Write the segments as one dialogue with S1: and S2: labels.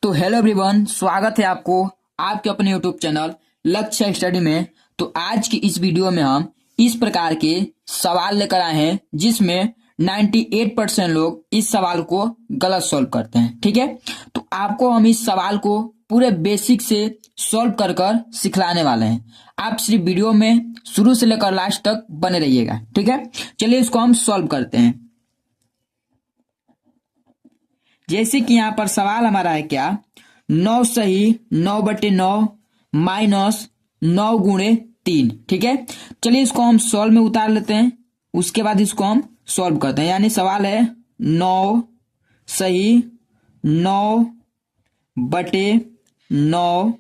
S1: तो hello everyone, स्वागत है आपको आपके अपने यूट्यूब चैनल लक्ष्य स्टडी में। तो आज की इस वीडियो में हम इस प्रकार के सवाल लेकर आए हैं जिसमें 98% लोग इस सवाल को गलत सॉल्व करते हैं। ठीक है, तो आपको हम इस सवाल को पूरे बेसिक से सॉल्व कर कर सिखलाने वाले हैं। आप सिर्फ वीडियो में शुरू से लेकर लास्ट तक बने रहिएगा। ठीक है, चलिए इसको हम सॉल्व करते हैं। जैसे कि यहाँ पर सवाल हमारा है क्या, 9 सही 9/9 माइनस 9 गुणे 3। ठीक है, चलिए इसको हम सॉल्व में उतार लेते हैं, उसके बाद इसको हम सॉल्व करते हैं। यानी सवाल है 9 सही 9/9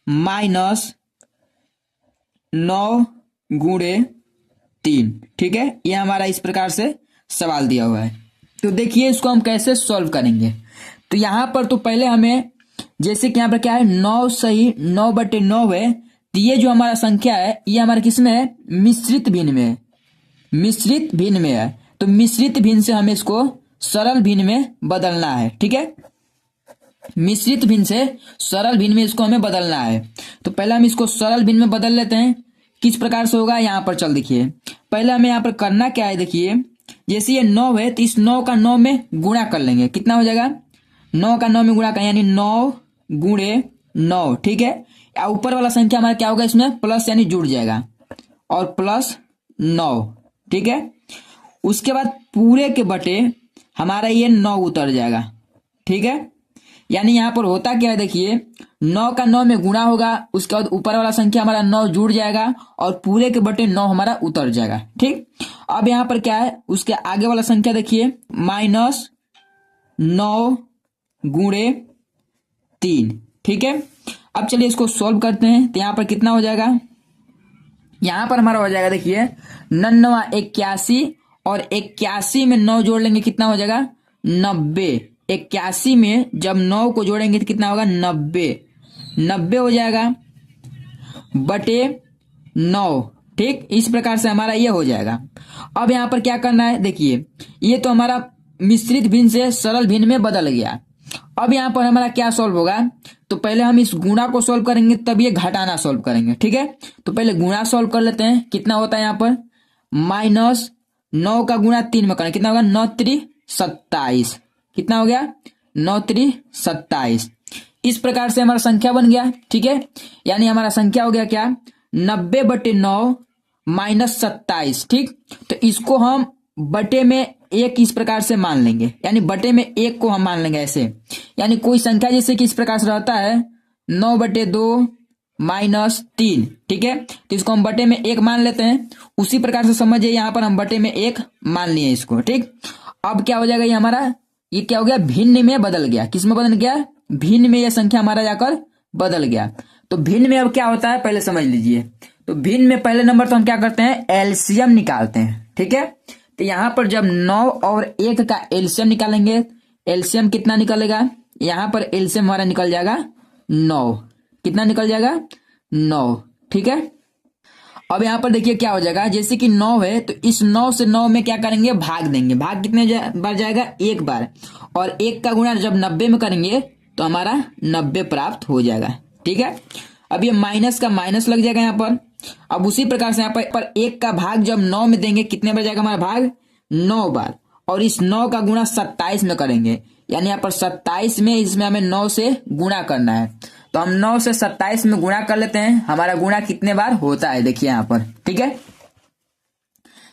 S1: माइनस 9 गुणे 3। ठीक है, यह हमारा इस प्रकार से सवाल दिया हुआ है। तो देखिए इसको हम कैसे सॉल्व करेंगे। तो यहां पर तो पहले हमें, जैसे कि यहां पर क्या है 9 सही 9/9 है, तो ये जो हमारा संख्या है ये हमारा किसमें है, मिश्रित भिन्न में है। मिश्रित भिन्न में है, तो मिश्रित भिन्न से हमें इसको सरल भिन्न में बदलना है। ठीक है, मिश्रित भिन्न से सरल भिन्न में इसको हमें बदलना है। तो पहले हम इसको सरल भिन्न में बदल लेते हैं। किस प्रकार से होगा यहाँ पर चल देखिए, पहले हमें यहाँ पर करना क्या है, देखिए जैसे ये 9 है तो इस 9 का 9 में गुणा कर लेंगे। कितना हो जाएगा, 9 का 9 में गुणा करें यानी 9 गुणे 9। ठीक है, ऊपर वाला संख्या हमारा क्या होगा, इसमें प्लस यानी जुड़ जाएगा और प्लस 9। ठीक है, उसके बाद पूरे के बटे हमारा ये 9 उतर जाएगा। ठीक है, यानी यहाँ पर होता क्या है, देखिए 9 का 9 में गुणा होगा, उसके बाद ऊपर वाला संख्या हमारा 9 जुड़ जाएगा और पूरे के बटे 9 हमारा उतर जाएगा। ठीक, अब यहाँ पर क्या है, उसके आगे वाला संख्या देखिए माइनस 9 गुणे 3। ठीक है, अब चलिए इसको सॉल्व करते हैं। तो यहाँ पर कितना हो जाएगा, यहाँ पर हमारा हो जाएगा देखिए 9 81 और 81 में 9 जोड़ लेंगे कितना हो जाएगा 90। 81 में जब 9 को जोड़ेंगे तो कितना होगा 90 हो जाएगा बटे 9। ठीक, इस प्रकार से हमारा ये हो जाएगा। अब यहाँ पर क्या करना है, देखिए ये तो हमारा मिश्रित भिन्न से सरल भिन्न में बदल गया। अब यहाँ पर हमारा क्या सॉल्व होगा, तो पहले हम इस गुणा को सॉल्व करेंगे तब ये घटाना सॉल्व करेंगे। ठीक है, तो पहले गुणा सॉल्व कर लेते हैं। कितना होता है यहाँ पर माइनस 9 का गुणा 3 में करें, कितना होगा 9 3 27। कितना हो गया 9 3 27। इस प्रकार से हमारा संख्या बन गया। ठीक है, यानी हमारा संख्या हो गया क्या 90/9 माइनस 27। ठीक, तो इसको हम बटे में 1 इस प्रकार से मान लेंगे, यानी बटे में 1 को हम मान लेंगे ऐसे। यानी कोई संख्या जैसे कि इस प्रकार से रहता है 9/2 माइनस 3। ठीक है, तो इसको हम बटे में 1 मान लेते हैं। उसी प्रकार से समझिए यहाँ पर हम बटे में 1 मान लिए इसको। ठीक, अब क्या हो जाएगा, ये हमारा ये क्या हो गया भिन्न में बदल गया। किस में बदल गया, भिन्न में ये संख्या हमारा जाकर बदल गया। तो भिन्न में अब क्या होता है पहले समझ लीजिए। तो भिन्न में पहले नंबर तो हम क्या करते हैं, एलसीएम निकालते हैं। ठीक है, तो यहां पर जब 9 और 1 का एलसीएम निकालेंगे, एलसीएम कितना निकलेगा, यहां पर एलसीएम हमारा निकल जाएगा 9। कितना निकल जाएगा 9। ठीक है, अब यहाँ पर देखिए क्या हो जाएगा, जैसे कि 9 है तो इस 9 से 9 में क्या करेंगे, भाग देंगे। भाग कितने बार जाएगा, 1 बार, और 1 का गुणा जब 90 में करेंगे तो हमारा 90 प्राप्त हो जाएगा। ठीक है, अब ये माइनस का माइनस लग जाएगा यहाँ पर। अब उसी प्रकार से यहाँ पर 1 का भाग जब 9 में देंगे कितने बार जाएगा हमारा भाग, 9 बार, और इस 9 का गुणा 27 में करेंगे, यानी यहाँ पर 27 में इसमें हमें 9 से गुणा करना है। तो हम 9 से 27 में गुणा कर लेते हैं। हमारा गुणा कितने बार होता है देखिए यहाँ पर। ठीक है,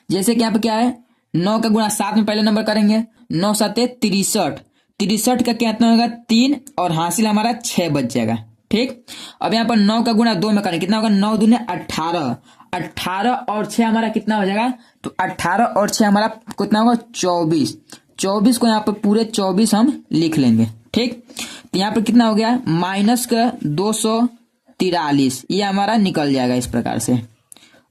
S1: जैसे कि यहाँ पर क्या है 9 का गुणा 7 में पहले नंबर करेंगे, 9 7 63। 63 का कितना होगा 3 और हासिल हमारा 6 बच जाएगा। ठीक, अब यहाँ पर 9 का गुणा 2 में करेंगे, कितना होगा 9 दूने 18। 18 और 6 हमारा कितना हो जाएगा, तो 18 और 6 हमारा कितना होगा 24। 24 को यहाँ पर पूरे 24 हम लिख लेंगे। ठीक, तो यहाँ पर कितना हो गया माइनस का 243, ये हमारा निकल जाएगा इस प्रकार से।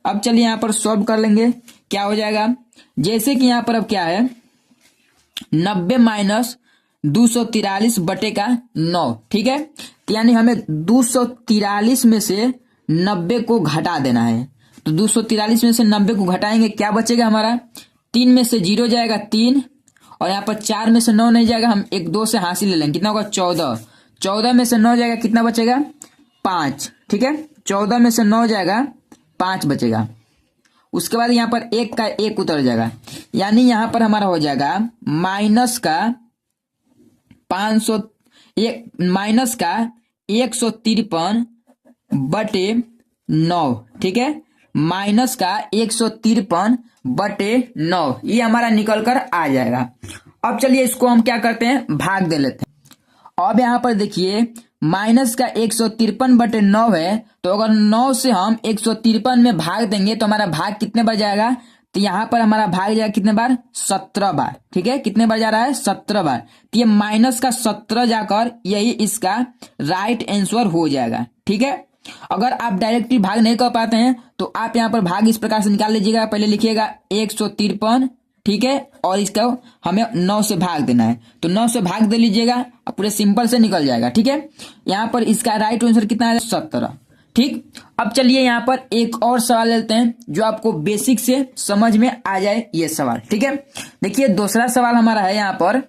S1: अब चलिए यहाँ पर सॉल्व कर लेंगे, क्या हो जाएगा, जैसे कि यहाँ पर अब क्या है 90 माइनस 243 बटे का 9। ठीक है, तो यानी हमें 243 में से 90 को घटा देना है। तो 243 में से 90 को घटाएंगे, क्या बचेगा हमारा, 3 में से 0 जाएगा 3, और यहाँ पर 4 में से 9 नहीं जाएगा, हम 1 2 से हासिल ले लेंगे, कितना होगा 14। 14 में से 9 जाएगा, कितना बचेगा? 5। ठीक है, 14 में से 9 जाएगा, 5 बचेगा। उसके बाद यहाँ पर 1 का 1 उतर जाएगा, यानी यहाँ पर हमारा हो जाएगा माइनस का 153 बटे 9। ठीक है, माइनस का 153 बटे 9, ये हमारा निकल कर आ जाएगा। अब चलिए इसको हम क्या करते हैं, भाग दे लेते हैं। अब यहाँ पर देखिए माइनस का 153 बटे 9 है, तो अगर 9 से हम 153 में भाग देंगे तो हमारा भाग कितने बार जाएगा? तो यहाँ पर हमारा भाग जाएगा कितने बार? 17 बार। ठीक है, कितने बार जा रहा है? 17 बार। तो ये माइनस का 17 जाकर यही इसका राइट आंसर हो जाएगा। ठीक है, अगर आप डायरेक्टली भाग नहीं कर पाते हैं तो आप यहाँ पर भाग इस प्रकार से निकाल लीजिएगा। पहले लिखिएगा 153, ठीक है, और इसका हमें 9 से भाग देना है, तो 9 से भाग दे लीजिएगा, पूरे सिंपल से निकल जाएगा। ठीक है, यहाँ पर इसका राइट आंसर कितना है? 17। ठीक, अब चलिए यहाँ पर एक और सवाल लेते हैं जो आपको बेसिक से समझ में आ जाए ये सवाल। ठीक है, देखिए दूसरा सवाल हमारा है यहाँ पर।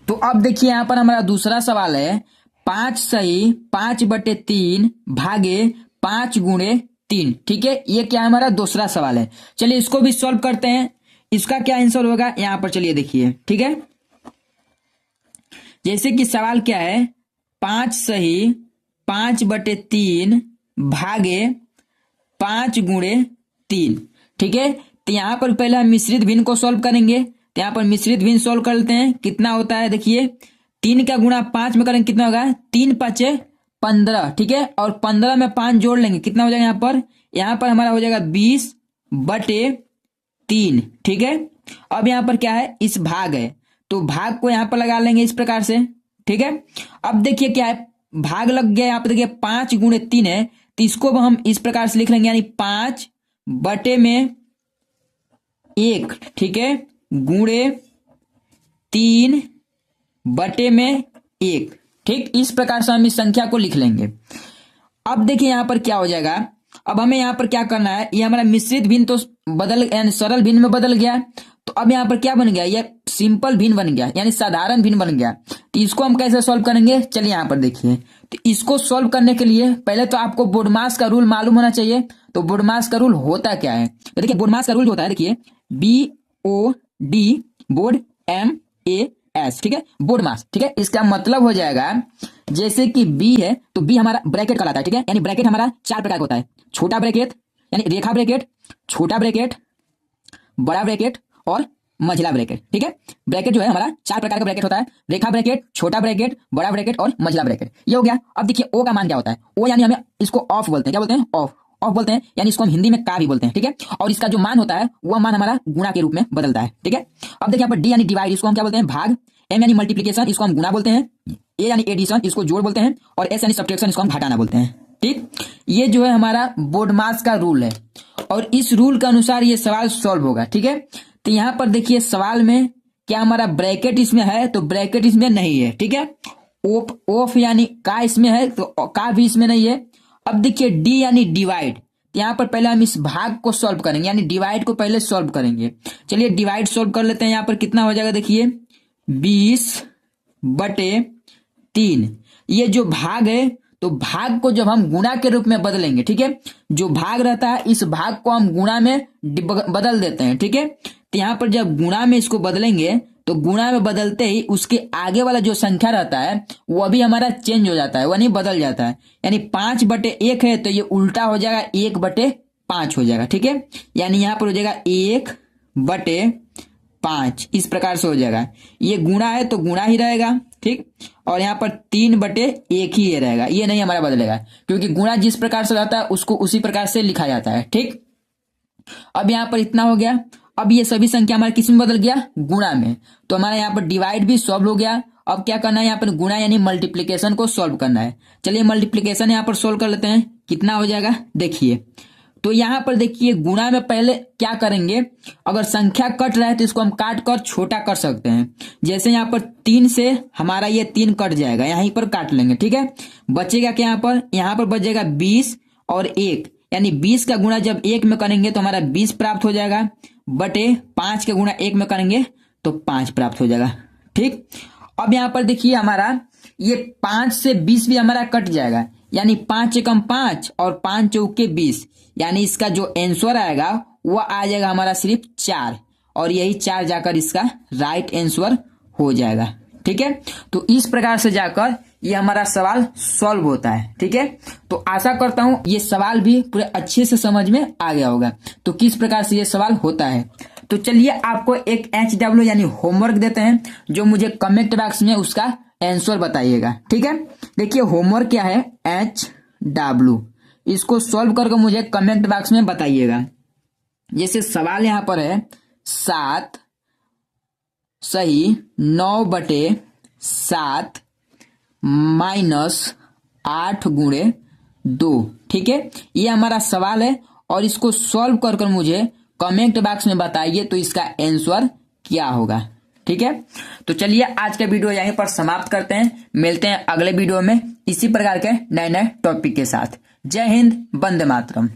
S1: तो अब देखिए यहाँ पर हमारा दूसरा सवाल है 5 सही 5 बटे 3 भागे 5 गुणे 3। ठीक है, ये क्या हमारा दूसरा सवाल है। चलिए इसको भी सॉल्व करते हैं। इसका क्या आंसर होगा यहाँ पर, चलिए देखिए। ठीक है, जैसे कि सवाल क्या है, 5 सही 5 बटे 3 भागे 5 गुणे 3। ठीक है, तो यहाँ पर पहले हम मिश्रित भिन्न को सॉल्व करेंगे। तो यहाँ पर मिश्रित भिन्न सॉल्व कर लेते हैं। कितना होता है देखिए, 3 का गुणा 5 में करेंगे, कितना होगा? 3 5 15। ठीक है, और 15 में 5 जोड़ लेंगे, कितना हो जाएगा यहाँ पर? यहाँ पर हमारा हो जाएगा 20 बटे 3। ठीक है, अब यहाँ पर क्या है, इस भाग है, तो भाग को यहाँ पर लगा लेंगे इस प्रकार से। ठीक है, अब देखिए क्या है, भाग लग गया। यहाँ पर देखिए 5 गुणे 3 है, तो इसको हम इस प्रकार से लिख लेंगे, यानी 5 बटे में 1। ठीक है, गुणे 3 बटे में 1। ठीक, इस प्रकार से हम इस संख्या को लिख लेंगे। अब देखिए यहाँ पर क्या हो जाएगा, अब हमें यहाँ पर क्या करना है, ये हमारा मिश्रित भिन्न तो बदल, यानी सरल भिन्न में बदल गया, तो अब यहाँ पर क्या बन गया, ये सिंपल भिन्न बन गया, यानी साधारण भिन्न बन गया। तो इसको हम कैसे सॉल्व करेंगे, चलिए यहाँ पर देखिए। तो इसको सॉल्व करने के लिए पहले तो आपको बोडमास का रूल मालूम होना चाहिए। तो बोडमास का रूल होता क्या है, तो देखिए बोडमास का रूल होता है, देखिए BOD बोर्ड MAS। ठीक है, बोडमास। ठीक है, इसका मतलब हो जाएगा, जैसे कि B है तो B हमारा ब्रैकेट कहलाता है। ठीक है, यानी ब्रैकेट हमारा 4 प्रकार का होता है, छोटा ब्रैकेट यानी रेखा ब्रैकेट, छोटा ब्रैकेट, बड़ा ब्रैकेट और मझला ब्रैकेट। ठीक है, ब्रैकेट जो है हमारा 4 प्रकार का ब्रैकेट होता है, रेखा ब्रैकेट, छोटा ब्रैकेट, बड़ा ब्रैकेट और मझला ब्रैकेट। ये हो गया। अब देखिए O का मान क्या होता है, O यानी हमें इसको ऑफ बोलते हैं। क्या बोलते हैं? ऑफ। ऑफ बोलते हैं, यानी इसको हम हिंदी में का भी बोलते हैं। ठीक है, और इसका जो मान होता है वह मान हमारा गुणा के रूप में बदलता है। ठीक है, अब देखिए यहाँ पर D यानी डिवाइड, इसको हम क्या बोलते हैं? भाग। M यानी मल्टीप्लीकेशन, इसको हम गुणा बोलते हैं। A यानी एडिशन, इसको जोड़ बोलते हैं। और S यानी सब्ट्रैक्शन, इसको हम घटाना बोलते हैं। ठीक, ये जो है हमारा बोडमास का रूल है, और इस रूल के अनुसार ये सवाल सॉल्व होगा। ठीक है, तो यहाँ पर देखिए सवाल में क्या हमारा ब्रैकेट इसमें है, तो ब्रैकेट इसमें नहीं है। ठीक है, ऑफ यानी का इसमें है, तो का भी इसमें नहीं है। अब देखिए D यानी डिवाइड, यहाँ पर पहले हम इस भाग को सॉल्व करेंगे, यानी डिवाइड को पहले सॉल्व करेंगे। चलिए डिवाइड सॉल्व कर लेते हैं। यहाँ पर कितना हो जाएगा देखिए, 20 बटे 3। ये जो भाग है, तो भाग को जब हम गुणा के रूप में बदलेंगे, ठीक है, जो भाग रहता है इस भाग को हम गुणा में बदल देते हैं। ठीक है, तो यहाँ पर जब गुणा में इसको बदलेंगे, तो गुणा में बदलते ही उसके आगे वाला जो संख्या रहता है वह भी हमारा चेंज हो जाता है, वह नहीं बदल जाता है। यानी 5 बटे 1 है, तो ये उल्टा हो जाएगा, 1 बटे 5 हो जाएगा। ठीक है, यानी यहाँ पर हो जाएगा 1 बटे 5, इस प्रकार से हो जाएगा। ये गुणा है तो गुणा ही रहेगा। ठीक, और यहाँ पर 3 बटे 1 ही ये रहेगा, ये नहीं हमारा बदलेगा, क्योंकि गुणा जिस प्रकार से रहता है उसको उसी प्रकार से लिखा जाता है। ठीक, अब यहाँ पर इतना हो गया। अब ये सभी संख्या हमारे किस में बदल गया, गुणा में, तो हमारा यहाँ पर डिवाइड भी सॉल्व हो गया। अब क्या करना है, यहाँ पर गुणा यानी मल्टीप्लीकेशन को सॉल्व करना है। चलिए मल्टीप्लीकेशन यहाँ पर सॉल्व कर लेते हैं। कितना हो जाएगा देखिए, तो यहाँ पर देखिए गुणा में पहले क्या करेंगे, अगर संख्या कट रहा है तो इसको हम काट कर छोटा कर सकते हैं। जैसे यहाँ पर 3 से हमारा ये 3 कट जाएगा, यहीं पर काट लेंगे। ठीक है, बचेगा क्या, यहाँ पर बचेगा 20 और 1, यानी 20 का गुणा जब 1 में करेंगे तो हमारा 20 प्राप्त हो जाएगा, बटे 5 का गुणा 1 में करेंगे तो 5 प्राप्त हो जाएगा। ठीक, अब यहाँ पर देखिए हमारा ये 5 से 20 भी हमारा कट जाएगा, यानी 5 एकम 5 और 5 चौके 20, यानी इसका जो आंसर आएगा वो आ जाएगा हमारा सिर्फ 4, और यही 4 जाकर इसका राइट आंसर हो जाएगा। ठीक है, तो इस प्रकार से जाकर ये हमारा सवाल सॉल्व होता है। ठीक है, तो आशा करता हूं ये सवाल भी पूरे अच्छे से समझ में आ गया होगा, तो किस प्रकार से ये सवाल होता है। तो चलिए आपको एक HW यानी होमवर्क देते हैं, जो मुझे कमेंट बॉक्स में उसका आंसर बताइएगा। ठीक है, देखिए होमवर्क क्या है, HW, इसको सॉल्व करके मुझे कमेंट बॉक्स में बताइएगा। जैसे सवाल यहां पर है 7 सही 9/7 -8 × 2। ठीक है, ये हमारा सवाल है, और इसको सॉल्व कर मुझे कमेंट बॉक्स में बताइए तो इसका आंसर क्या होगा। ठीक है, तो चलिए आज का वीडियो यहीं पर समाप्त करते हैं, मिलते हैं अगले वीडियो में इसी प्रकार के नए नए टॉपिक के साथ। जय हिंद, वंदे मातरम।